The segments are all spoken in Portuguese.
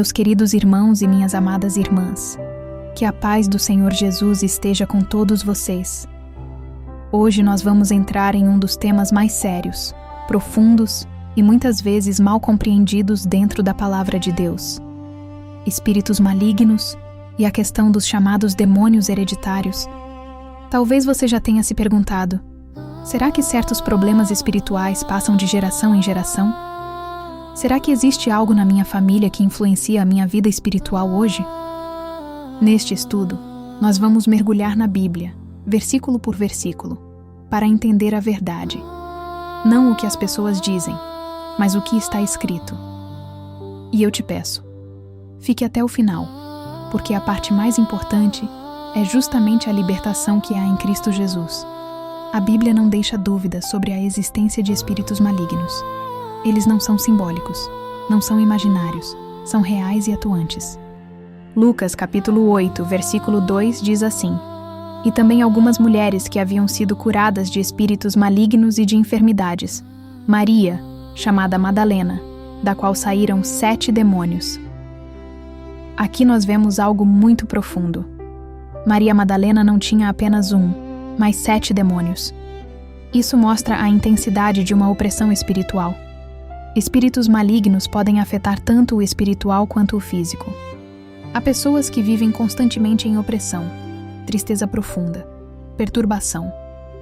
Meus queridos irmãos e minhas amadas irmãs, que a paz do Senhor Jesus esteja com todos vocês. Hoje nós vamos entrar em um dos temas mais sérios, profundos e muitas vezes mal compreendidos dentro da palavra de Deus. Espíritos malignos e a questão dos chamados demônios hereditários. Talvez você já tenha se perguntado: será que certos problemas espirituais passam de geração em geração? Será que existe algo na minha família que influencia a minha vida espiritual hoje? Neste estudo, nós vamos mergulhar na Bíblia, versículo por versículo, para entender a verdade. Não o que as pessoas dizem, mas o que está escrito. E eu te peço, fique até o final, porque a parte mais importante é justamente a libertação que há em Cristo Jesus. A Bíblia não deixa dúvidas sobre a existência de espíritos malignos. Eles não são simbólicos, não são imaginários, são reais e atuantes. Lucas capítulo 8, versículo 2 diz assim: E também algumas mulheres que haviam sido curadas de espíritos malignos e de enfermidades. Maria, chamada Madalena, da qual saíram 7 demônios. Aqui nós vemos algo muito profundo. Maria Madalena não tinha apenas mas 7 demônios. Isso mostra a intensidade de uma opressão espiritual. Espíritos malignos podem afetar tanto o espiritual quanto o físico. Há pessoas que vivem constantemente em opressão, tristeza profunda, perturbação,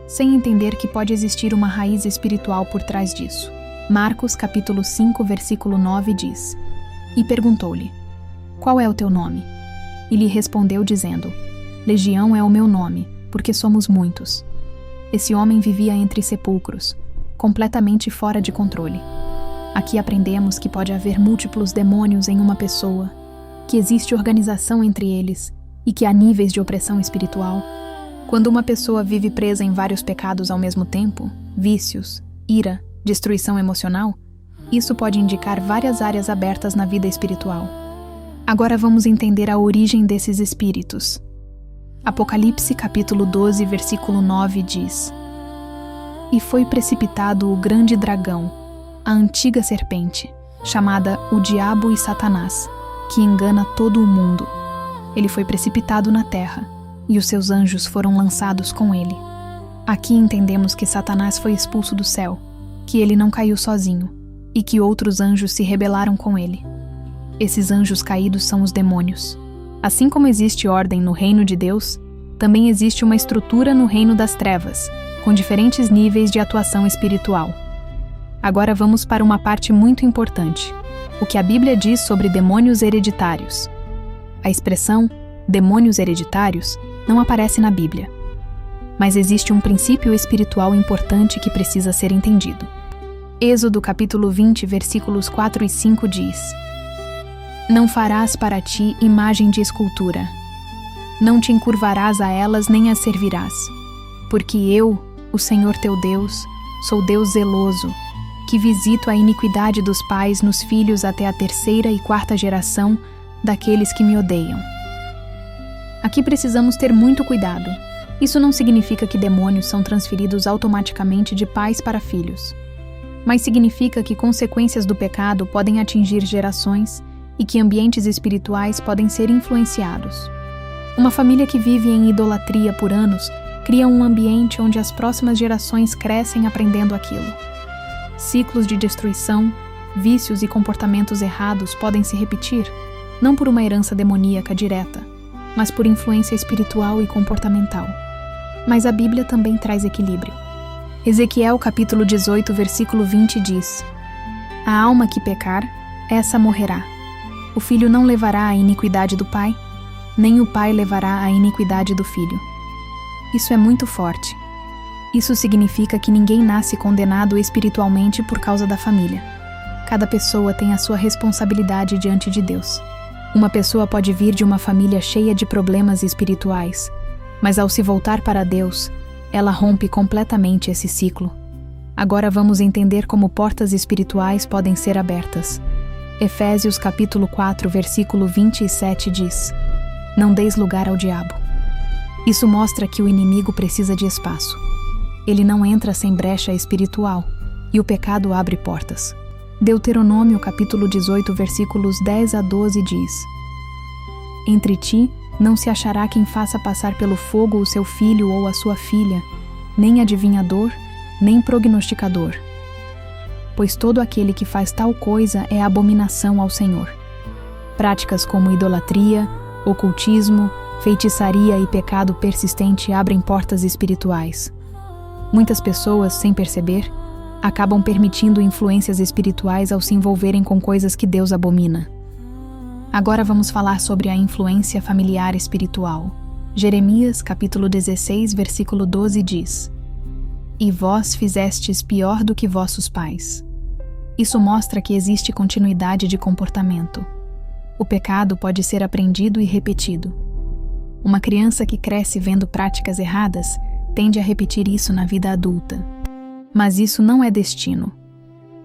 sem entender que pode existir uma raiz espiritual por trás disso. Marcos capítulo 5, versículo 9 diz: E perguntou-lhe: Qual é o teu nome? E lhe respondeu dizendo: Legião é o meu nome, porque somos muitos. Esse homem vivia entre sepulcros, completamente fora de controle. Aqui aprendemos que pode haver múltiplos demônios em uma pessoa, que existe organização entre eles e que há níveis de opressão espiritual. Quando uma pessoa vive presa em vários pecados ao mesmo tempo, vícios, ira, destruição emocional, isso pode indicar várias áreas abertas na vida espiritual. Agora vamos entender a origem desses espíritos. Apocalipse capítulo 12, versículo 9 diz: E foi precipitado o grande dragão, a antiga serpente, chamada o Diabo e Satanás, que engana todo o mundo. Ele foi precipitado na terra, e os seus anjos foram lançados com ele. Aqui entendemos que Satanás foi expulso do céu, que ele não caiu sozinho, e que outros anjos se rebelaram com ele. Esses anjos caídos são os demônios. Assim como existe ordem no reino de Deus, também existe uma estrutura no reino das trevas, com diferentes níveis de atuação espiritual. Agora vamos para uma parte muito importante: o que a Bíblia diz sobre demônios hereditários. A expressão demônios hereditários não aparece na Bíblia, mas existe um princípio espiritual importante que precisa ser entendido. Êxodo capítulo 20, versículos 4 e 5 diz: Não farás para ti imagem de escultura, não te encurvarás a elas nem as servirás, porque eu, o Senhor teu Deus, sou Deus zeloso, que visito a iniquidade dos pais nos filhos até a 3ª e 4ª geração daqueles que me odeiam. Aqui precisamos ter muito cuidado. Isso não significa que demônios são transferidos automaticamente de pais para filhos, mas significa que consequências do pecado podem atingir gerações e que ambientes espirituais podem ser influenciados. Uma família que vive em idolatria por anos cria um ambiente onde as próximas gerações crescem aprendendo aquilo. Ciclos de destruição, vícios e comportamentos errados podem se repetir, não por uma herança demoníaca direta, mas por influência espiritual e comportamental. Mas a Bíblia também traz equilíbrio. Ezequiel capítulo 18, versículo 20 diz: A alma que pecar, essa morrerá. O filho não levará a iniquidade do pai, nem o pai levará a iniquidade do filho. Isso é muito forte. Isso significa que ninguém nasce condenado espiritualmente por causa da família. Cada pessoa tem a sua responsabilidade diante de Deus. Uma pessoa pode vir de uma família cheia de problemas espirituais, mas ao se voltar para Deus, ela rompe completamente esse ciclo. Agora vamos entender como portas espirituais podem ser abertas. Efésios capítulo 4, versículo 27 diz: Não deis lugar ao diabo. Isso mostra que o inimigo precisa de espaço. Ele não entra sem brecha espiritual, e o pecado abre portas. Deuteronômio capítulo 18, versículos 10 a 12 diz: Entre ti não se achará quem faça passar pelo fogo o seu filho ou a sua filha, nem adivinhador, nem prognosticador. Pois todo aquele que faz tal coisa é abominação ao Senhor. Práticas como idolatria, ocultismo, feitiçaria e pecado persistente abrem portas espirituais. Muitas pessoas, sem perceber, acabam permitindo influências espirituais ao se envolverem com coisas que Deus abomina. Agora vamos falar sobre a influência familiar espiritual. Jeremias, capítulo 16, versículo 12 diz: E vós fizestes pior do que vossos pais. Isso mostra que existe continuidade de comportamento. O pecado pode ser aprendido e repetido. Uma criança que cresce vendo práticas erradas tende a repetir isso na vida adulta. Mas isso não é destino.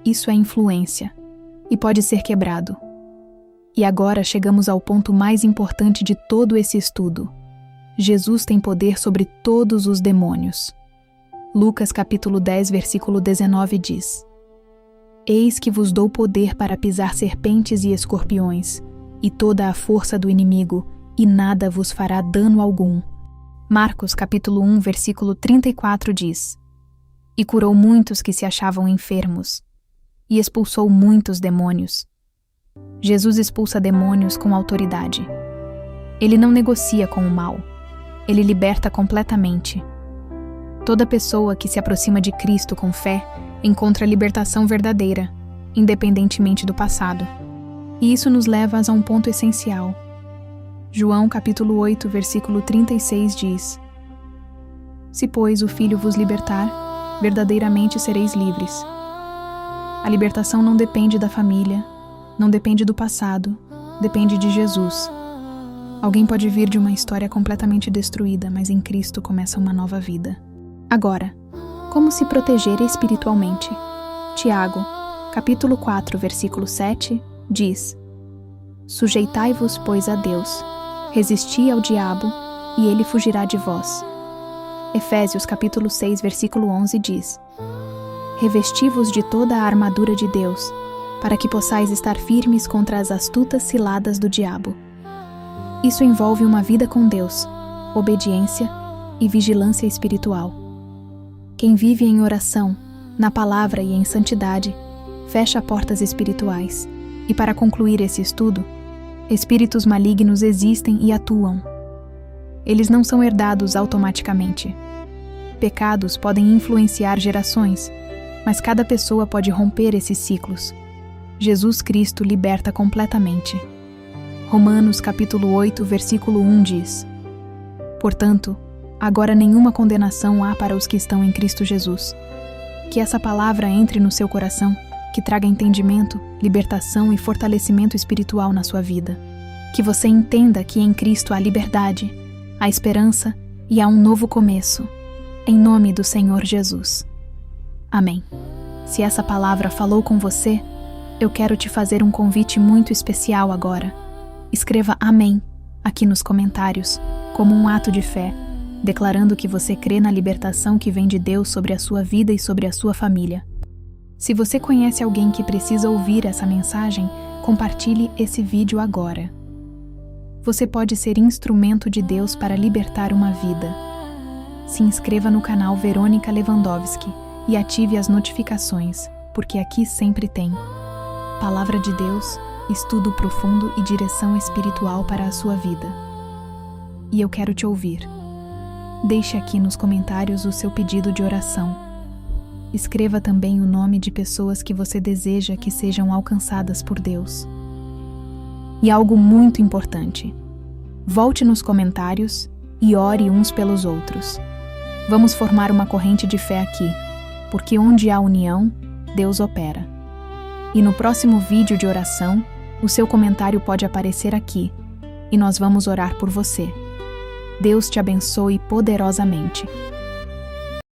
Isso é influência e pode ser quebrado. E agora chegamos ao ponto mais importante de todo esse estudo. Jesus tem poder sobre todos os demônios. Lucas capítulo 10, versículo 19 diz: Eis que vos dou poder para pisar serpentes e escorpiões, e toda a força do inimigo, e nada vos fará dano algum. Marcos capítulo 1, versículo 34 diz: E curou muitos que se achavam enfermos, e expulsou muitos demônios. Jesus expulsa demônios com autoridade. Ele não negocia com o mal. Ele liberta completamente. Toda pessoa que se aproxima de Cristo com fé encontra libertação verdadeira, independentemente do passado. E isso nos leva a um ponto essencial. João capítulo 8, versículo 36 diz: Se, pois, o Filho vos libertar, verdadeiramente sereis livres. A libertação não depende da família, não depende do passado, depende de Jesus. Alguém pode vir de uma história completamente destruída, mas em Cristo começa uma nova vida. Agora, como se proteger espiritualmente? Tiago, capítulo 4, versículo 7, diz: Sujeitai-vos, pois, a Deus, resisti ao diabo, e ele fugirá de vós. Efésios, capítulo 6, versículo 11 diz: Revesti-vos de toda a armadura de Deus, para que possais estar firmes contra as astutas ciladas do diabo. Isso envolve uma vida com Deus, obediência e vigilância espiritual. Quem vive em oração, na palavra e em santidade, fecha portas espirituais. E para concluir esse estudo, espíritos malignos existem e atuam. Eles não são herdados automaticamente. Pecados podem influenciar gerações, mas cada pessoa pode romper esses ciclos. Jesus Cristo liberta completamente. Romanos capítulo 8, versículo 1 diz: Portanto, agora nenhuma condenação há para os que estão em Cristo Jesus. Que essa palavra entre no seu coração, que traga entendimento, libertação e fortalecimento espiritual na sua vida. Que você entenda que em Cristo há liberdade, há esperança e há um novo começo. Em nome do Senhor Jesus. Amém. Se essa palavra falou com você, eu quero te fazer um convite muito especial agora. Escreva Amém aqui nos comentários, como um ato de fé, declarando que você crê na libertação que vem de Deus sobre a sua vida e sobre a sua família. Se você conhece alguém que precisa ouvir essa mensagem, compartilhe esse vídeo agora. Você pode ser instrumento de Deus para libertar uma vida. Se inscreva no canal Verônica Lewandowski e ative as notificações, porque aqui sempre tem Palavra de Deus, estudo profundo e direção espiritual para a sua vida. E eu quero te ouvir. Deixe aqui nos comentários o seu pedido de oração. Escreva também o nome de pessoas que você deseja que sejam alcançadas por Deus. E algo muito importante: volte nos comentários e ore uns pelos outros. Vamos formar uma corrente de fé aqui, porque onde há união, Deus opera. E no próximo vídeo de oração, o seu comentário pode aparecer aqui, e nós vamos orar por você. Deus te abençoe poderosamente.